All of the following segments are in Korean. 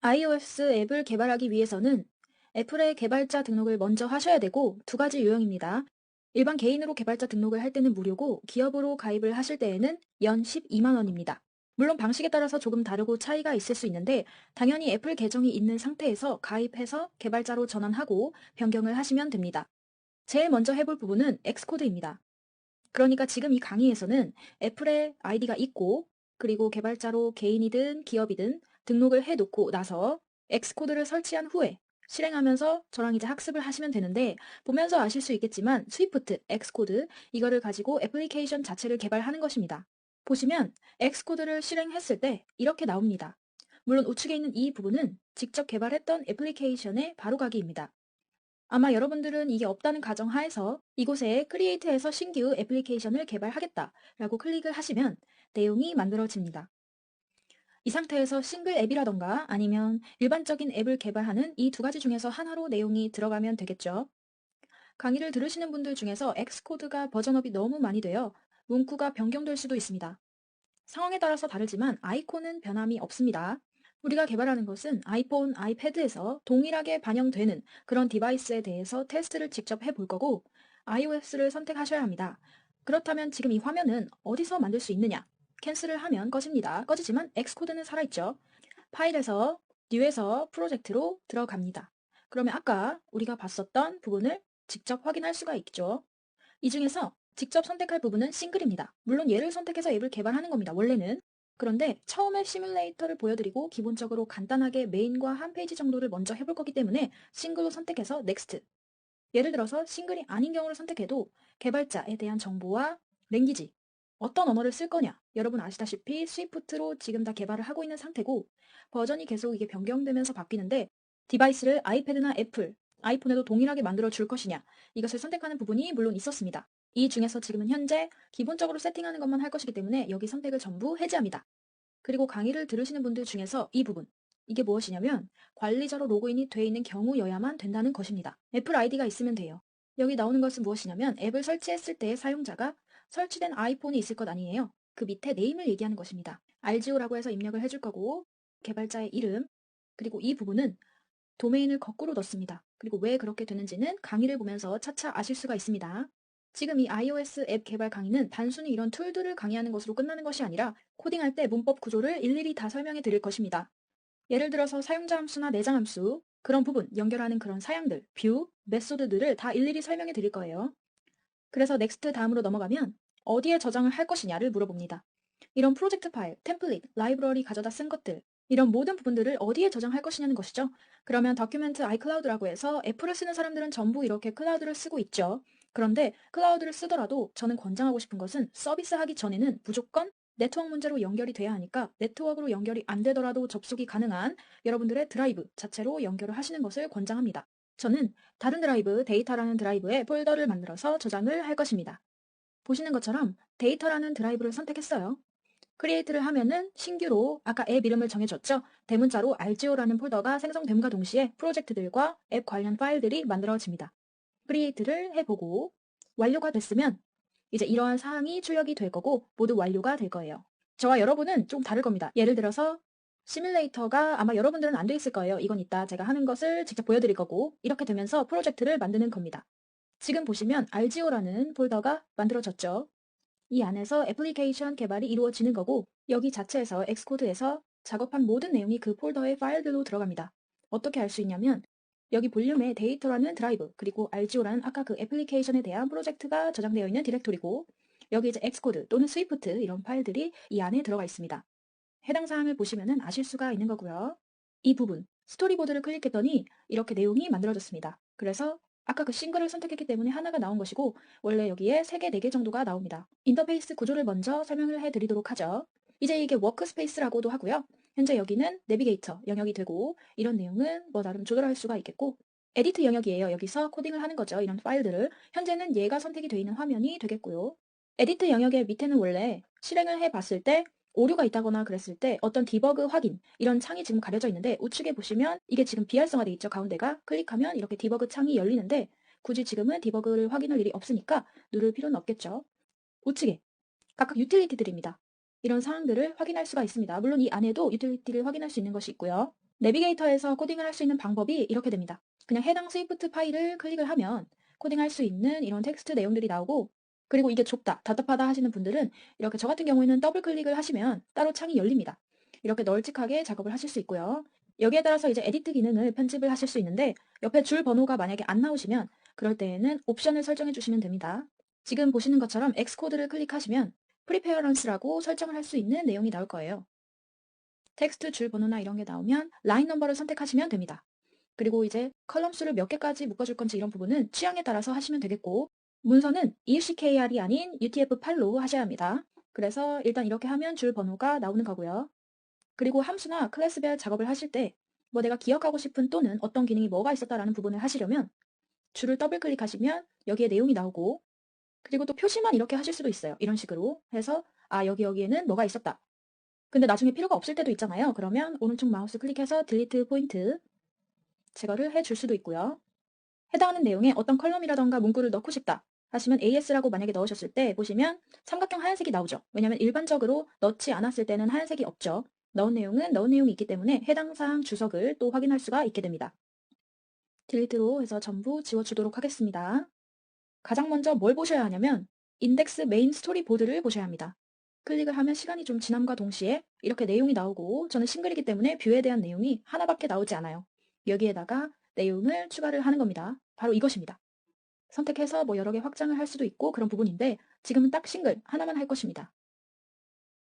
iOS 앱을 개발하기 위해서는 애플의 개발자 등록을 먼저 하셔야 되고 두 가지 유형입니다. 일반 개인으로 개발자 등록을 할 때는 무료고 기업으로 가입을 하실 때에는 연 12만 원입니다. 물론 방식에 따라서 조금 다르고 차이가 있을 수 있는데 당연히 애플 계정이 있는 상태에서 가입해서 개발자로 전환하고 변경을 하시면 됩니다. 제일 먼저 해볼 부분은 엑스코드입니다. 그러니까 지금 이 강의에서는 애플의 아이디가 있고 그리고 개발자로 개인이든 기업이든 등록을 해놓고 나서 엑스코드를 설치한 후에 실행하면서 저랑 이제 학습을 하시면 되는데 보면서 아실 수 있겠지만 스위프트, 엑스코드 이거를 가지고 애플리케이션 자체를 개발하는 것입니다. 보시면 엑스코드를 실행했을 때 이렇게 나옵니다. 물론 우측에 있는 이 부분은 직접 개발했던 애플리케이션의 바로가기입니다. 아마 여러분들은 이게 없다는 가정하에서 이곳에 크리에이트에서 신규 애플리케이션을 개발하겠다라고 클릭을 하시면 내용이 만들어집니다. 이 상태에서 싱글 앱이라던가 아니면 일반적인 앱을 개발하는 이 두 가지 중에서 하나로 내용이 들어가면 되겠죠. 강의를 들으시는 분들 중에서 엑스코드가 버전업이 너무 많이 되어 문구가 변경될 수도 있습니다. 상황에 따라서 다르지만 아이콘은 변함이 없습니다. 우리가 개발하는 것은 아이폰, 아이패드에서 동일하게 반영되는 그런 디바이스에 대해서 테스트를 직접 해볼 거고 iOS를 선택하셔야 합니다. 그렇다면 지금 이 화면은 어디서 만들 수 있느냐? 캔슬을 하면 꺼집니다. 꺼지지만 엑스코드는 살아있죠. 파일에서 뉴에서 프로젝트로 들어갑니다. 그러면 아까 우리가 봤었던 부분을 직접 확인할 수가 있죠. 이 중에서 직접 선택할 부분은 싱글입니다. 물론 얘를 선택해서 앱을 개발하는 겁니다. 원래는. 그런데 처음에 시뮬레이터를 보여드리고 기본적으로 간단하게 메인과 한 페이지 정도를 먼저 해볼 거기 때문에 싱글로 선택해서 넥스트. 예를 들어서 싱글이 아닌 경우를 선택해도 개발자에 대한 정보와 랭귀지, 어떤 언어를 쓸 거냐. 여러분 아시다시피 스위프트로 지금 다 개발을 하고 있는 상태고 버전이 계속 이게 변경되면서 바뀌는데 디바이스를 아이패드나 애플, 아이폰에도 동일하게 만들어 줄 것이냐. 이것을 선택하는 부분이 물론 있었습니다. 이 중에서 지금은 현재 기본적으로 세팅하는 것만 할 것이기 때문에 여기 선택을 전부 해제합니다. 그리고 강의를 들으시는 분들 중에서 이 부분, 이게 무엇이냐면 관리자로 로그인이 돼 있는 경우여야만 된다는 것입니다. 애플 아이디가 있으면 돼요. 여기 나오는 것은 무엇이냐면 앱을 설치했을 때 사용자가 설치된 아이폰이 있을 것 아니에요. 그 밑에 네임을 얘기하는 것입니다. RGO라고 해서 입력을 해줄 거고 개발자의 이름, 그리고 이 부분은 도메인을 거꾸로 넣습니다. 그리고 왜 그렇게 되는지는 강의를 보면서 차차 아실 수가 있습니다. 지금 이 iOS 앱 개발 강의는 단순히 이런 툴들을 강의하는 것으로 끝나는 것이 아니라 코딩할 때 문법 구조를 일일이 다 설명해 드릴 것입니다. 예를 들어서 사용자 함수나 내장 함수, 그런 부분, 연결하는 그런 사양들, 뷰, 메소드들을 다 일일이 설명해 드릴 거예요. 그래서 넥스트 다음으로 넘어가면 어디에 저장을 할 것이냐를 물어봅니다. 이런 프로젝트 파일, 템플릿, 라이브러리 가져다 쓴 것들, 이런 모든 부분들을 어디에 저장할 것이냐는 것이죠. 그러면 더큐멘트 아이클라우드라고 해서 애플을 쓰는 사람들은 전부 이렇게 클라우드를 쓰고 있죠. 그런데 클라우드를 쓰더라도 저는 권장하고 싶은 것은 서비스 하기 전에는 무조건 네트워크 문제로 연결이 돼야 하니까 네트워크로 연결이 안 되더라도 접속이 가능한 여러분들의 드라이브 자체로 연결을 하시는 것을 권장합니다. 저는 다른 드라이브, 데이터라는 드라이브에 폴더를 만들어서 저장을 할 것입니다. 보시는 것처럼 데이터라는 드라이브를 선택했어요. 크리에이트를 하면은 신규로 아까 앱 이름을 정해줬죠? 대문자로 RGO라는 폴더가 생성됨과 동시에 프로젝트들과 앱 관련 파일들이 만들어집니다. 크리에이트를 해보고 완료가 됐으면 이제 이러한 사항이 출력이 될 거고 모두 완료가 될 거예요. 저와 여러분은 좀 다를 겁니다. 예를 들어서 시뮬레이터가 아마 여러분들은 안 돼 있을 거예요. 이건 이따 제가 하는 것을 직접 보여드릴 거고 이렇게 되면서 프로젝트를 만드는 겁니다. 지금 보시면 RGO라는 폴더가 만들어졌죠. 이 안에서 애플리케이션 개발이 이루어지는 거고 여기 자체에서 엑스코드에서 작업한 모든 내용이 그 폴더의 파일들로 들어갑니다. 어떻게 알 수 있냐면 여기 볼륨에 데이터라는 드라이브 그리고 RGO라는 아까 그 애플리케이션에 대한 프로젝트가 저장되어 있는 디렉토리고 여기 이제 엑스코드 또는 스위프트 이런 파일들이 이 안에 들어가 있습니다. 해당 사항을 보시면 아실 수가 있는 거고요. 이 부분 스토리보드를 클릭했더니 이렇게 내용이 만들어졌습니다. 그래서 아까 그 싱글을 선택했기 때문에 하나가 나온 것이고 원래 여기에 3개, 4개 정도가 나옵니다. 인터페이스 구조를 먼저 설명을 해드리도록 하죠. 이제 이게 워크스페이스라고도 하고요. 현재 여기는 내비게이터 영역이 되고 이런 내용은 뭐 나름 조절할 수가 있겠고 에디트 영역이에요. 여기서 코딩을 하는 거죠. 이런 파일들을. 현재는 얘가 선택이 되어 있는 화면이 되겠고요. 에디트 영역의 밑에는 원래 실행을 해봤을 때 오류가 있다거나 그랬을 때 어떤 디버그 확인 이런 창이 지금 가려져 있는데 우측에 보시면 이게 지금 비활성화돼 있죠. 가운데가 클릭하면 이렇게 디버그 창이 열리는데 굳이 지금은 디버그를 확인할 일이 없으니까 누를 필요는 없겠죠. 우측에 각각 유틸리티들입니다. 이런 사항들을 확인할 수가 있습니다. 물론 이 안에도 유틸리티를 확인할 수 있는 것이 있고요. 내비게이터에서 코딩을 할 수 있는 방법이 이렇게 됩니다. 그냥 해당 스위프트 파일을 클릭을 하면 코딩할 수 있는 이런 텍스트 내용들이 나오고, 그리고 이게 좁다, 답답하다 하시는 분들은 이렇게 저 같은 경우에는 더블 클릭을 하시면 따로 창이 열립니다. 이렇게 널찍하게 작업을 하실 수 있고요. 여기에 따라서 이제 에디트 기능을 편집을 하실 수 있는데, 옆에 줄 번호가 만약에 안 나오시면 그럴 때에는 옵션을 설정해 주시면 됩니다. 지금 보시는 것처럼 엑스코드를 클릭하시면 프리페어런스라고 설정을 할 수 있는 내용이 나올 거예요. 텍스트 줄 번호나 이런 게 나오면 라인 넘버를 선택하시면 됩니다. 그리고 이제 컬럼 수를 몇 개까지 묶어줄 건지 이런 부분은 취향에 따라서 하시면 되겠고, 문서는 EUCKR이 아닌 UTF-8로 하셔야 합니다. 그래서 일단 이렇게 하면 줄 번호가 나오는 거고요. 그리고 함수나 클래스별 작업을 하실 때 뭐 내가 기억하고 싶은 또는 어떤 기능이 뭐가 있었다라는 부분을 하시려면 줄을 더블 클릭하시면 여기에 내용이 나오고, 그리고 또 표시만 이렇게 하실 수도 있어요. 이런 식으로 해서 여기에는 뭐가 있었다. 근데 나중에 필요가 없을 때도 있잖아요. 그러면 오른쪽 마우스 클릭해서 딜리트 포인트 제거를 해줄 수도 있고요. 해당하는 내용에 어떤 컬럼이라던가 문구를 넣고 싶다 하시면 AS라고 만약에 넣으셨을 때 보시면 삼각형 하얀색이 나오죠. 왜냐하면 일반적으로 넣지 않았을 때는 하얀색이 없죠. 넣은 내용은 넣은 내용이 있기 때문에 해당 사항 주석을 또 확인할 수가 있게 됩니다. 딜리트로 해서 전부 지워주도록 하겠습니다. 가장 먼저 뭘 보셔야 하냐면 인덱스 메인 스토리보드를 보셔야 합니다. 클릭을 하면 시간이 좀 지남과 동시에 이렇게 내용이 나오고, 저는 싱글이기 때문에 뷰에 대한 내용이 하나밖에 나오지 않아요. 여기에다가 내용을 추가를 하는 겁니다. 바로 이것입니다. 선택해서 뭐 여러 개 확장을 할 수도 있고 그런 부분인데 지금은 딱 싱글 하나만 할 것입니다.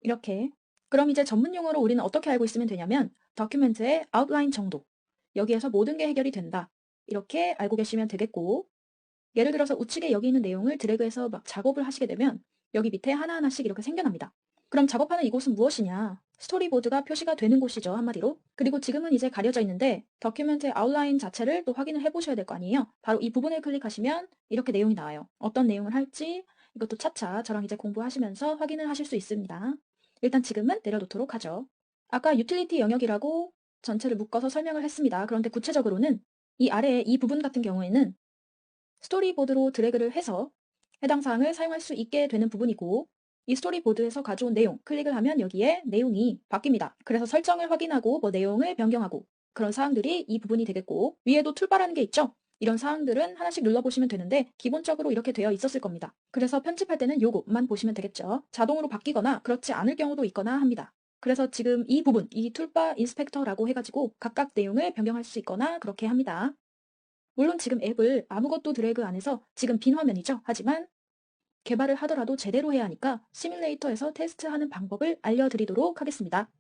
이렇게. 그럼 이제 전문 용어로 우리는 어떻게 알고 있으면 되냐면 더큐멘트의 아웃라인 정도. 여기에서 모든 게 해결이 된다. 이렇게 알고 계시면 되겠고, 예를 들어서 우측에 여기 있는 내용을 드래그해서 막 작업을 하시게 되면 여기 밑에 하나하나씩 이렇게 생겨납니다. 그럼 작업하는 이곳은 무엇이냐? 스토리보드가 표시가 되는 곳이죠, 한마디로. 그리고 지금은 이제 가려져 있는데 더큐멘트의 아웃라인 자체를 또 확인을 해보셔야 될 거 아니에요? 바로 이 부분을 클릭하시면 이렇게 내용이 나와요. 어떤 내용을 할지 이것도 차차 저랑 이제 공부하시면서 확인을 하실 수 있습니다. 일단 지금은 내려놓도록 하죠. 아까 유틸리티 영역이라고 전체를 묶어서 설명을 했습니다. 그런데 구체적으로는 이 아래에 이 부분 같은 경우에는 스토리보드로 드래그를 해서 해당 사항을 사용할 수 있게 되는 부분이고, 이 스토리보드에서 가져온 내용 클릭을 하면 여기에 내용이 바뀝니다. 그래서 설정을 확인하고 뭐 내용을 변경하고 그런 사항들이 이 부분이 되겠고, 위에도 툴바라는 게 있죠. 이런 사항들은 하나씩 눌러보시면 되는데 기본적으로 이렇게 되어 있었을 겁니다. 그래서 편집할 때는 요것만 보시면 되겠죠. 자동으로 바뀌거나 그렇지 않을 경우도 있거나 합니다. 그래서 지금 이 부분, 이 툴바 인스펙터라고 해가지고 각각 내용을 변경할 수 있거나 그렇게 합니다. 물론 지금 앱을 아무것도 드래그 안 해서 지금 빈 화면이죠. 하지만 개발을 하더라도 제대로 해야 하니까 시뮬레이터에서 테스트하는 방법을 알려드리도록 하겠습니다.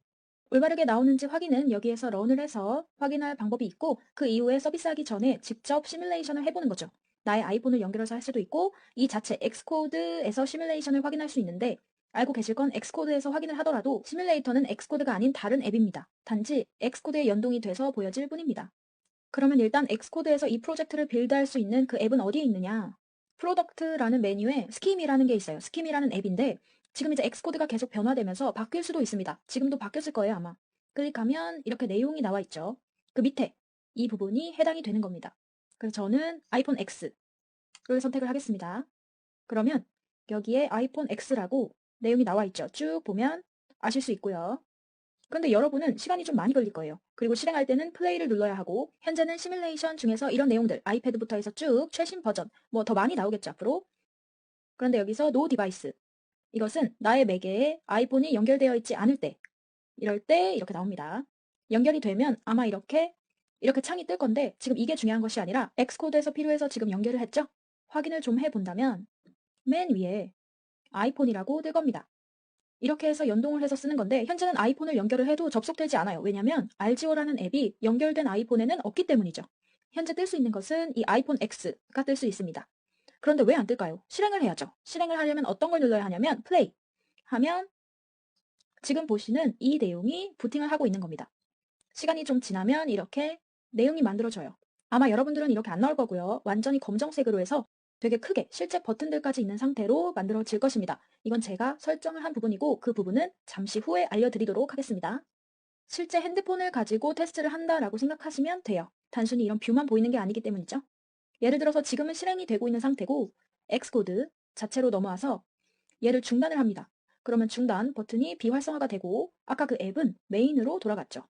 올바르게 나오는지 확인은 여기에서 런을 해서 확인할 방법이 있고, 그 이후에 서비스하기 전에 직접 시뮬레이션을 해보는 거죠. 나의 아이폰을 연결해서 할 수도 있고, 이 자체 엑스코드에서 시뮬레이션을 확인할 수 있는데, 알고 계실 건 엑스코드에서 확인을 하더라도 시뮬레이터는 엑스코드가 아닌 다른 앱입니다. 단지 엑스코드에 연동이 돼서 보여질 뿐입니다. 그러면 일단 엑스코드에서 이 프로젝트를 빌드할 수 있는 그 앱은 어디에 있느냐? 프로덕트라는 메뉴에 스킴이라는 게 있어요. 스킴이라는 앱인데 지금 이제 엑스코드가 계속 변화되면서 바뀔 수도 있습니다. 지금도 바뀌었을 거예요, 아마. 클릭하면 이렇게 내용이 나와 있죠. 그 밑에 이 부분이 해당이 되는 겁니다. 그래서 저는 아이폰 X를 선택을 하겠습니다. 그러면 여기에 아이폰 X라고 내용이 나와 있죠. 쭉 보면 아실 수 있고요. 그런데 여러분은 시간이 좀 많이 걸릴 거예요. 그리고 실행할 때는 플레이를 눌러야 하고, 현재는 시뮬레이션 중에서 이런 내용들, 아이패드부터 해서 쭉 최신 버전, 뭐 더 많이 나오겠죠, 앞으로. 그런데 여기서 No device. 이것은 나의 매개에 아이폰이 연결되어 있지 않을 때, 이럴 때 이렇게 나옵니다. 연결이 되면 아마 이렇게 창이 뜰 건데, 지금 이게 중요한 것이 아니라 엑스코드에서 필요해서 지금 연결을 했죠? 확인을 좀 해본다면 맨 위에 아이폰이라고 뜰 겁니다. 이렇게 해서 연동을 해서 쓰는 건데 현재는 아이폰을 연결을 해도 접속되지 않아요. 왜냐하면 알지오라는 앱이 연결된 아이폰에는 없기 때문이죠. 현재 뜰 수 있는 것은 이 아이폰 X가 뜰 수 있습니다. 그런데 왜 안 뜰까요? 실행을 해야죠. 실행을 하려면 어떤 걸 눌러야 하냐면 플레이 하면 지금 보시는 이 내용이 부팅을 하고 있는 겁니다. 시간이 좀 지나면 이렇게 내용이 만들어져요. 아마 여러분들은 이렇게 안 나올 거고요. 완전히 검정색으로 해서 되게 크게 실제 버튼들까지 있는 상태로 만들어질 것입니다. 이건 제가 설정을 한 부분이고 그 부분은 잠시 후에 알려드리도록 하겠습니다. 실제 핸드폰을 가지고 테스트를 한다라고 생각하시면 돼요. 단순히 이런 뷰만 보이는 게 아니기 때문이죠. 예를 들어서 지금은 실행이 되고 있는 상태고 엑스코드 자체로 넘어와서 얘를 중단을 합니다. 그러면 중단 버튼이 비활성화가 되고 아까 그 앱은 메인으로 돌아갔죠.